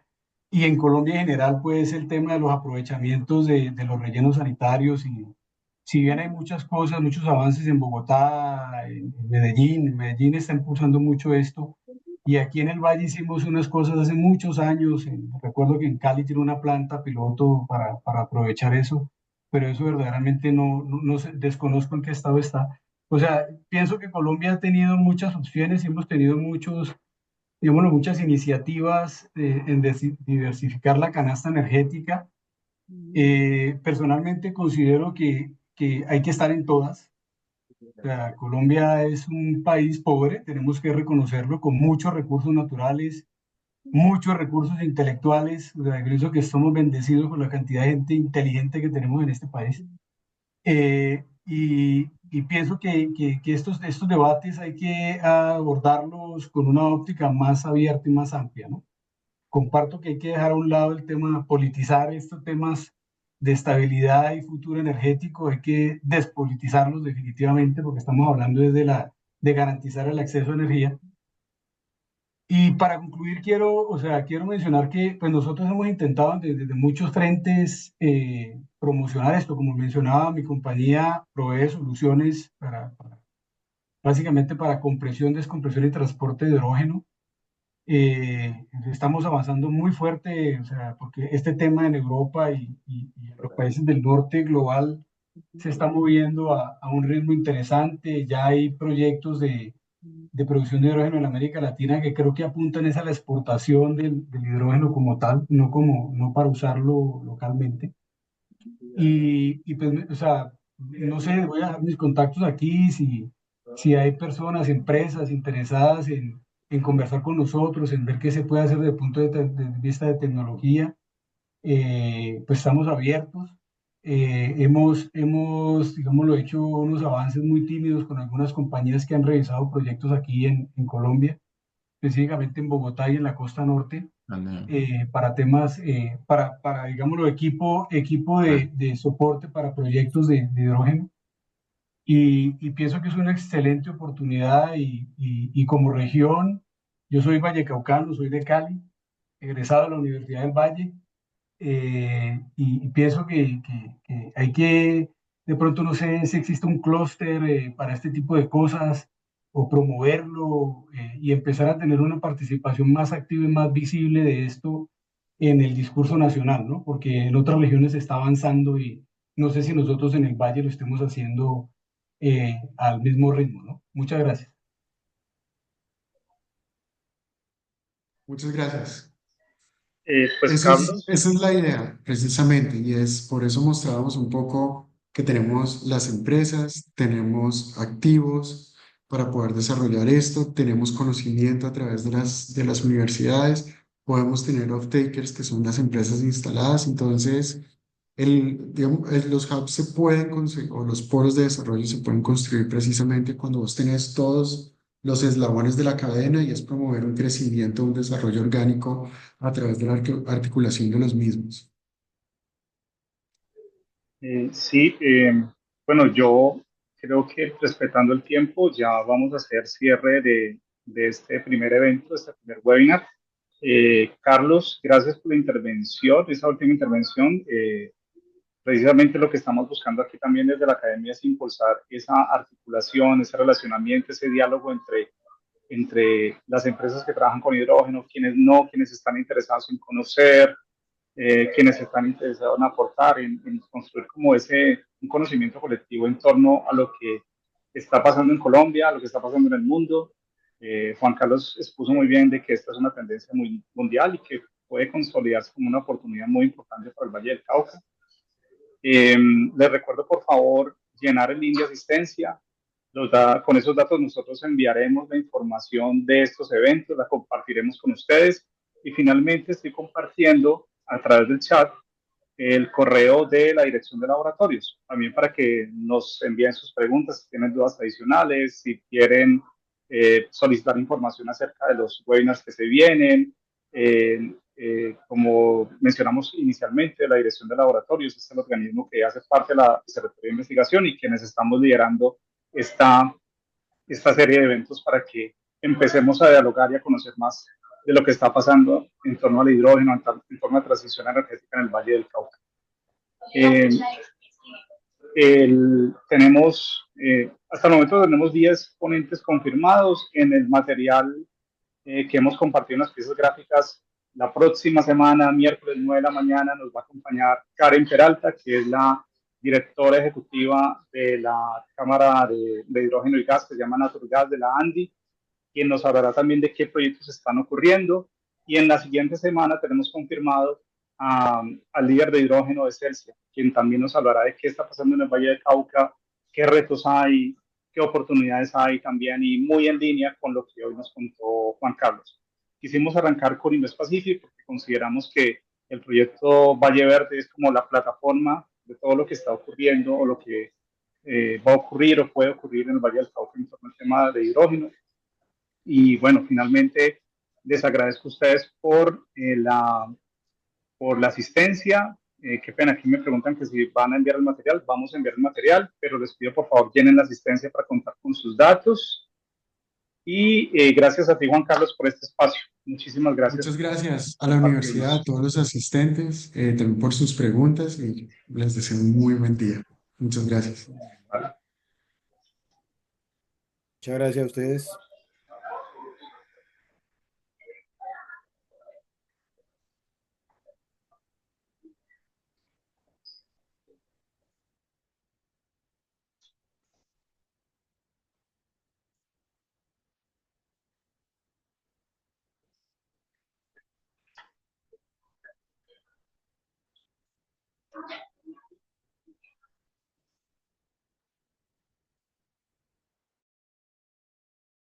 Y en Colombia en general, pues el tema de los aprovechamientos de los rellenos sanitarios. Y si bien hay muchas cosas, muchos avances en Bogotá, en Medellín está impulsando mucho esto. Y aquí en el Valle hicimos unas cosas hace muchos años. Recuerdo que en Cali tiene una planta piloto para aprovechar eso, pero eso verdaderamente no sé, desconozco en qué estado está. O sea, pienso que Colombia ha tenido muchas opciones y hemos tenido digamos, muchas iniciativas en diversificar la canasta energética. Personalmente considero que hay que estar en todas. O sea, Colombia es un país pobre, tenemos que reconocerlo, con muchos recursos naturales, muchos recursos intelectuales. O sea, pienso que estamos bendecidos con la cantidad de gente inteligente que tenemos en este país. Y pienso que estos debates hay que abordarlos con una óptica más abierta y más amplia, ¿no? Comparto que hay que dejar a un lado el tema, politizar estos temas de estabilidad y futuro energético, hay que despolitizarlos definitivamente porque estamos hablando de garantizar el acceso a energía. Y para concluir, quiero mencionar que pues, nosotros hemos intentado desde muchos frentes promocionar esto. Como mencionaba, mi compañía provee soluciones básicamente para compresión, descompresión y transporte de hidrógeno. Estamos avanzando muy fuerte, o sea, porque este tema en Europa y en los países del norte global se está moviendo a un ritmo interesante. Ya hay proyectos de producción de hidrógeno en América Latina que creo que apuntan es a la exportación del hidrógeno como tal, no para usarlo localmente. Y pues, o sea, no sé, voy a dejar mis contactos aquí, si hay personas, empresas interesadas en conversar con nosotros, en ver qué se puede hacer desde el punto de vista de tecnología, pues estamos abiertos. Digámoslo, hecho unos avances muy tímidos con algunas compañías que han realizado proyectos aquí en Colombia, específicamente en Bogotá y en la costa norte, para temas, digámoslo, equipo de soporte para proyectos de hidrógeno. Y pienso que es una excelente oportunidad y como región, yo soy vallecaucano, soy de Cali, egresado de la Universidad del Valle, y pienso que hay que, de pronto no sé si existe un clúster para este tipo de cosas o promoverlo y empezar a tener una participación más activa y más visible de esto en el discurso nacional, ¿no? Porque en otras regiones se está avanzando y no sé si nosotros en el Valle lo estemos haciendo al mismo ritmo, ¿no? Muchas gracias. Muchas gracias. Pues Carlos, Esa es la idea, precisamente, y es por eso mostrábamos un poco que tenemos las empresas, tenemos activos para poder desarrollar esto, tenemos conocimiento a través de las universidades, podemos tener off-takers que son las empresas instaladas, entonces los hubs se pueden construir, o los polos de desarrollo se pueden construir precisamente cuando vos tenés todos los eslabones de la cadena y es promover un crecimiento, un desarrollo orgánico a través de la articulación de los mismos. sí, bueno, yo creo que respetando el tiempo ya vamos a hacer cierre de este primer evento, de este primer webinar. Carlos, gracias por la intervención, esa última intervención. Precisamente lo que estamos buscando aquí también desde la academia es impulsar esa articulación, ese relacionamiento, ese diálogo entre las empresas que trabajan con hidrógeno, quienes no, quienes están interesados en conocer, quienes están interesados en aportar, en construir como un conocimiento colectivo en torno a lo que está pasando en Colombia, a lo que está pasando en el mundo. Juan Carlos expuso muy bien de que esta es una tendencia muy mundial y que puede consolidarse como una oportunidad muy importante para el Valle del Cauca. Les recuerdo, por favor, llenar el link de asistencia. Con esos datos nosotros enviaremos la información de estos eventos, la compartiremos con ustedes y finalmente estoy compartiendo a través del chat el correo de la dirección de laboratorios, también para que nos envíen sus preguntas, si tienen dudas adicionales, si quieren solicitar información acerca de los webinars que se vienen. Como mencionamos inicialmente, la dirección de laboratorios es el organismo que hace parte de la Secretaría de Investigación y quienes estamos liderando esta serie de eventos para que empecemos a dialogar y a conocer más de lo que está pasando en torno al hidrógeno, en torno a la transición energética en el Valle del Cauca. Hasta el momento tenemos 10 ponentes confirmados. En el material que hemos compartido en las piezas gráficas. La próxima semana, miércoles 9 de la mañana, nos va a acompañar Karen Peralta, que es la directora ejecutiva de la Cámara de Hidrógeno y Gas, que se llama Naturgas de la ANDI, quien nos hablará también de qué proyectos están ocurriendo. Y en la siguiente semana tenemos confirmado al líder de hidrógeno de Celsia, quien también nos hablará de qué está pasando en el Valle del Cauca, qué retos hay, qué oportunidades hay también, y muy en línea con lo que hoy nos contó Juan Carlos. Quisimos arrancar con Indopacific porque consideramos que el proyecto Valle Verde es como la plataforma de todo lo que está ocurriendo o lo que va a ocurrir o puede ocurrir en el Valle del Cauca en torno al tema de hidrógeno. Y bueno, finalmente les agradezco a ustedes por la asistencia. Qué pena, aquí me preguntan que si van a enviar el material. Vamos a enviar el material, pero les pido por favor llenen la asistencia para contar con sus datos. Y gracias a ti, Juan Carlos, por este espacio. Muchísimas Muchas gracias gracias a por la universidad, a compartirnos. todos los asistentes, también por sus preguntas y les deseo un muy buen día. Muchas gracias. Vale. Muchas gracias a ustedes.